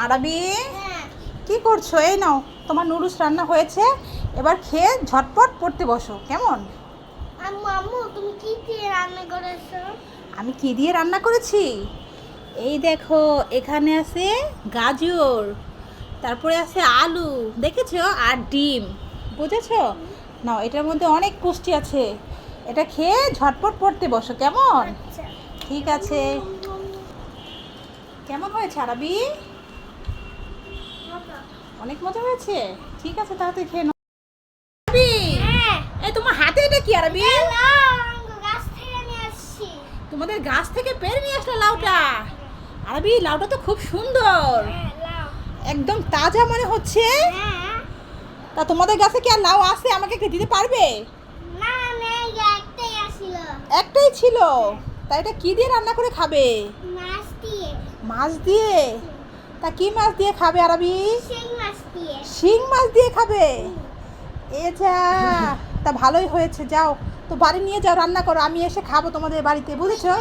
আরাবি, কি করছো? এই নাও, তোমার নুডলস রান্না হয়েছে। এবার খেয়ে ঝটপট পড়তে বসো, কেমন? আম্মু আম্মু তুমি কি দিয়ে রান্না করেছো? আমি কি দিয়ে রান্না করেছি? এই দেখো, এখানে আছে গাজর, তারপরে আছে আলু, দেখেছো? আর ডিম, বুঝেছো? নাও, এটার মধ্যে অনেক পুষ্টি আছে। এটা খেয়ে ঝটপট পড়তে বসো, কেমন? আচ্ছা। ঠিক আছে। কেমন হয়েছে আরাবি? অনেক মজা হয়েছে। ঠিক আছে, তাড়াতাড়ি খেয়ে নাও। আরাবি, হ্যাঁ। এই তোমার হাতে এটা কি আরাবি? গাছ থেকে নিয়ে আসছি। তোমাদের গাছ থেকে পেড়ে নিয়ে আসলে লাউটা? আরাবি, লাউটা তো খুব সুন্দর, হ্যাঁ, লাও। একদম তাজা মনে হচ্ছে। হ্যাঁ। তা তোমাদের গাছে কি আর লাউ আছে? আমাকে একটু দিতে পারবে? না নেই, একটাই আসিল। একটাই ছিল। তা এটা কি দিয়ে রান্না করে খাবে? মাছ দিয়ে। মাছ দিয়ে? তা কি মাছ দিয়ে খাবে আরাবি? শিং মাছ দিয়ে। শিং মাছ দিয়ে খাবে? এ যা, তা ভালোই হয়েছে। যাও তো, বাড়ি নিয়ে যাও, রান্না করো, আমি এসে খাবো তোমাদের বাড়িতে, বুঝেছো?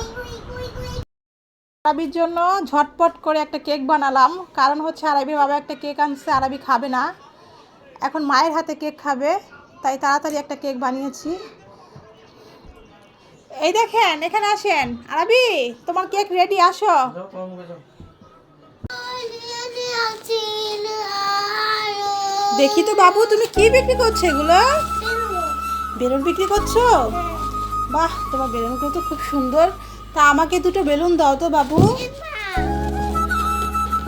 আরাবির জন্য ঝটপট করে একটা কেক বানালাম, কারণ হচ্ছে আরাবির বাবা একটা কেক আনছে, আরাবি খাবে না, এখন মায়ের হাতে কেক খাবে, তাই তাড়াতাড়ি একটা কেক বানিয়েছি। এই দেখেন, এখানে আসেন। আরাবি, তোমার কেক রেডি, আসো। দেখি তো বাবু, তুমি কি বিক্রি করছো এগুলো? বেলুন বিক্রি করছো? বাহ, তোমার বেলুনগুলো তো খুব সুন্দর। তা আমাকে দুটো বেলুন দাও তো বাবু।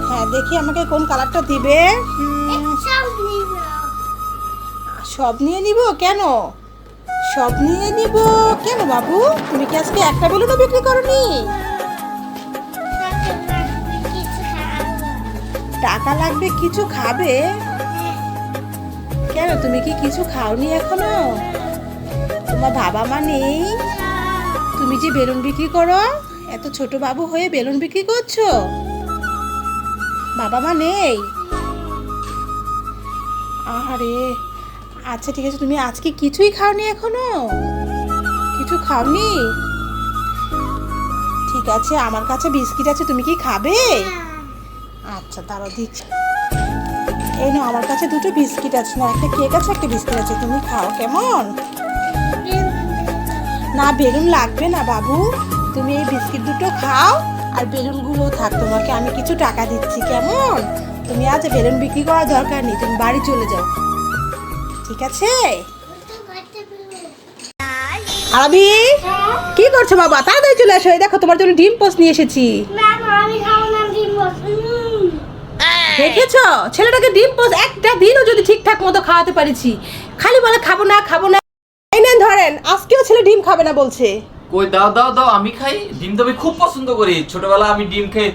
হ্যাঁ, দেখি আমাকে কোন কালারটা দিবে। সব নিয়ে নিব কেন? সব নিয়ে নিব কেন বাবু? তুমি কি আজকে একটা বেলুনও বিক্রি করনি? টাকা লাগবে, কিছু খাবে? কেন, তুমি কি কিছু খাওনি এখনো? তোমার বাবা মা নেই? তুমি যে বেলুন বিক্রি করো, এত ছোট বাবু হয়ে বেলুন বিক্রি করছো, বাবা মা নেই? আরে, আচ্ছা ঠিক আছে, তুমি আজকে কিছুই খাওনি এখনো? কিছু খাওনি? ঠিক আছে, আমার কাছে বিস্কিট আছে, তুমি কি খাবে? আচ্ছা, দাঁড়াও দিচ্ছি। এই নাও, আমার কাছে দুটো বিস্কিট আছে, না একটা কেক আছে, একটা বিস্কিট আছে, তুমি খাও, কেমন? না, বেলুন লাগবে না বাবু, তুমি এই বিস্কিট দুটো খাও, আর বেলুনগুলো থাক, তোমাকে আমি কিছু টাকা দিচ্ছি, কেমন? তুমি আজ বেলুন বিক্রি করার দরকার নেই, তুমি বাড়ি চলে যাও, ঠিক আছে? আরাবি, কি করছো বাবা? তাড়াতাড়ি চলে আসো, এই দেখো তোমার জন্য ডিম পোস্ট নিয়ে এসেছি। দেখেছো, ছেলেটাকে ডিম পোস্ট একটা দিনও যদি ঠিকঠাক মতো খাওয়াতে পারিছি, খালি বলে খাবো না খাবো না। এই নেন ধরেন, আজকেও ছেলে ডিম খাবে না বলছে। কই দাও দাও দাও, আমি খাই ডিম তো, আমি খুব পছন্দ করি। ছোটবেলা আমি ডিম খাই,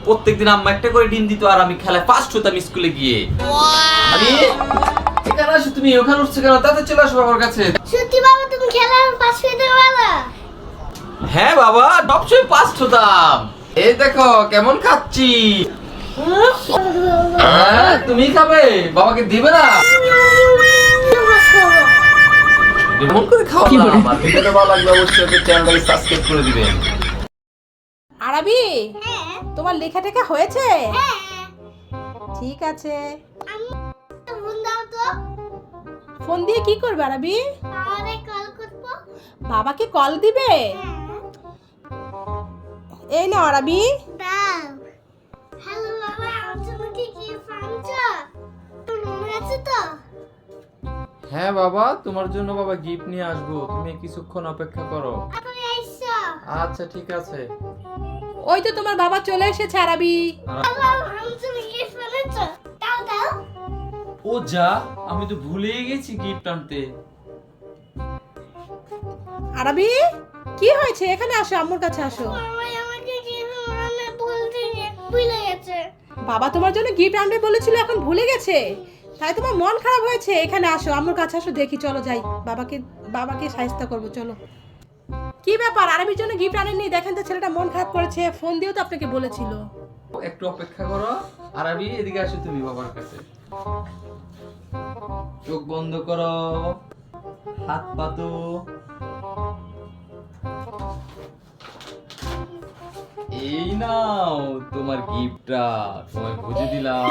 প্রত্যেকদিন আম্মা একটা করে ডিম দিত, আর আমি খেলায় ফার্স্ট হতাম স্কুলে গিয়ে। আমি এখানে আসো, তুমি ওখানে উঠছো কেন? তাতে চলে আসো বাবার কাছে। সত্যি বাবা, তুমি খেলার পাশ হইতে পারলা? হ্যাঁ বাবা, সবসময় ফার্স্ট হতাম। এই দেখো কেমন খাচ্ছি। হ্যাঁ, তুমি খাবে, বাবাকে দিবে না? এমন করে খাওয়া না, আমার ভিডিওটা ভালো লাগলে অবশ্যই চ্যানেলটাকে সাবস্ক্রাইব করে দিবেন। আরাবি, হ্যাঁ। তোমার লেখা টেখা হয়েছে? হ্যাঁ। ঠিক আছে। আম্মু, ফোন দাও তো। ফোন দিয়ে কি করবে আরাবি? আমারে কল করবো। বাবাকে কল দিবে? এই নাও আরাবি। দাও। হ্যালো বাবা, আমার জন্য কি আনছো? তোর মনে আছে তো? হ্যাঁ বাবা, তোমার জন্য বাবা গিফট নিয়ে আসবো, তুমি কিছুক্ষণ অপেক্ষা করো। আপনি আইসো। আচ্ছা ঠিক আছে। ওই তো তোমার বাবা চলে এসেছে আরাবি। বাবা, আমার জন্য গিফট এনেছো? দাও দাও। ও যা, আমি তো ভুলেই গেছি গিফট আনতে। আরাবি, কি হয়েছে? এখানে আসো, আম্মুর কাছে আসো। মামা আমাকে গিফট আনতে বলতে ভুলে গেছে। বাবা তোমার জন্য গিফট আনবে বলেছিল, এখন ভুলে গেছে, তাই তোমার মন খারাপ হয়েছে। এখানে আসো, আম্মুর কাছে আসো, দেখি, চলো যাই, বাবাকে সাহায্য করবো, চলো। কি ব্যাপার, আরবির জন্য গিফট আনেননি? দেখেন তো, ছেলেটা মন খারাপ করেছে, ফোন দিয়েও তো আপনাকে বলেছিল। একটু অপেক্ষা করো। আরবি, এদিকে আসো তুমি বাবার কাছে। চোখ বন্ধ করো, হাত পাতো। এই নাও তোমার গিফটটা, তোমায় বুঝে দিলাম।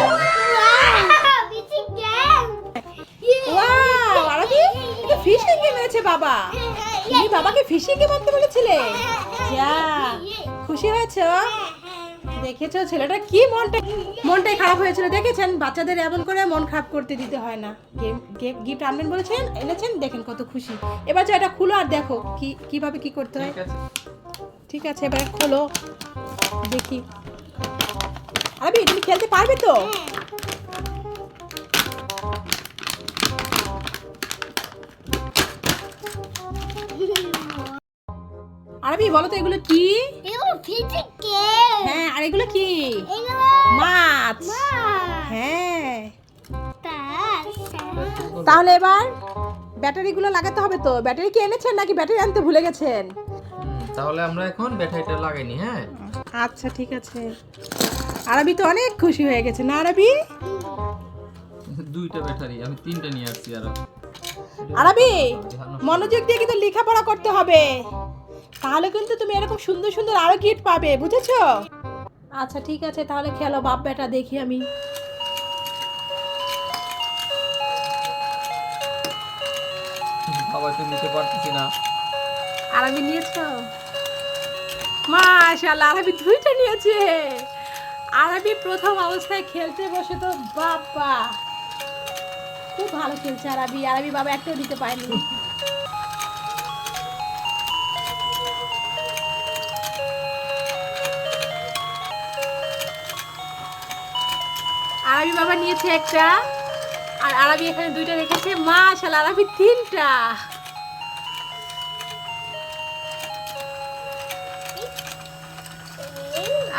Wow, it's a game. Wow আরবি এটা ফিশিং গেম এনেছে বাবা। তুমি বাবাকে ফিশিং গেম আনতে বলেছিলে? যা খুশি হয়েছো? দেখেছো ছেলেটা কি মনটাই খারাপ হয়েছিল, দেখেছেন? বাচ্চাদের এমন করে মন খারাপ করতে দিতে হয় না। গিফট আনবেন বলেছেন, এনেছেন, দেখেন কত খুশি। এবার যা এটা খুলো আর দেখো কিভাবে কি করতে হয়। ঠিক আছে। ঠিক আছে এবার খোলো দেখি। আরবি তুমি খেলতে পারবে তো? আরবি বলো তো এগুলো কি? It's a game. হ্যাঁ আর এগুলো কি? মাছ। হ্যাঁ তাহলে এবার ব্যাটারিগুলো লাগাতে হবে তো। ব্যাটারি কি এনেছেন নাকি ব্যাটারি আনতে ভুলে গেছেন? তাহলে আমরা এখন ব্যাটারিটা লাগাইনি। হ্যাঁ আচ্ছা ঠিক আছে। আরবি তো অনেক খুশি হয়ে গেছে না আরবি? দুইটা ব্যাটারি, আমি তিনটা নিয়ে আসছি। আর আরবি মনোযোগ দিয়ে কিন্তু লেখাপড়া করতে হবে, তাহলে কিন্তু তুমি এরকম সুন্দর সুন্দর আরো গিফট পাবে, বুঝেছো? আচ্ছা ঠিক আছে তাহলে খেলো বাপ বেটা, দেখি আমি। বাবা তো নিতে পারতেছি না। আরবি নিয়েছো? মাশাআল্লাহ আরবি দুইটা নিয়েছে। আরবি প্রথম অবস্থায় খেলতে বসে তো বাবা খুব ভালো খেলছে আরবি। আরবি বাবা একটাও দিতে পারেনি। আরবি বাবা নিয়েছে একটা আর আরবি এখানে দুইটা রেখেছে। মাশাআল্লাহ আরবি তিনটা।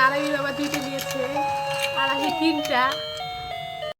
আরবি বাবা দুইটা নিয়েছে, আরবি তিনটা।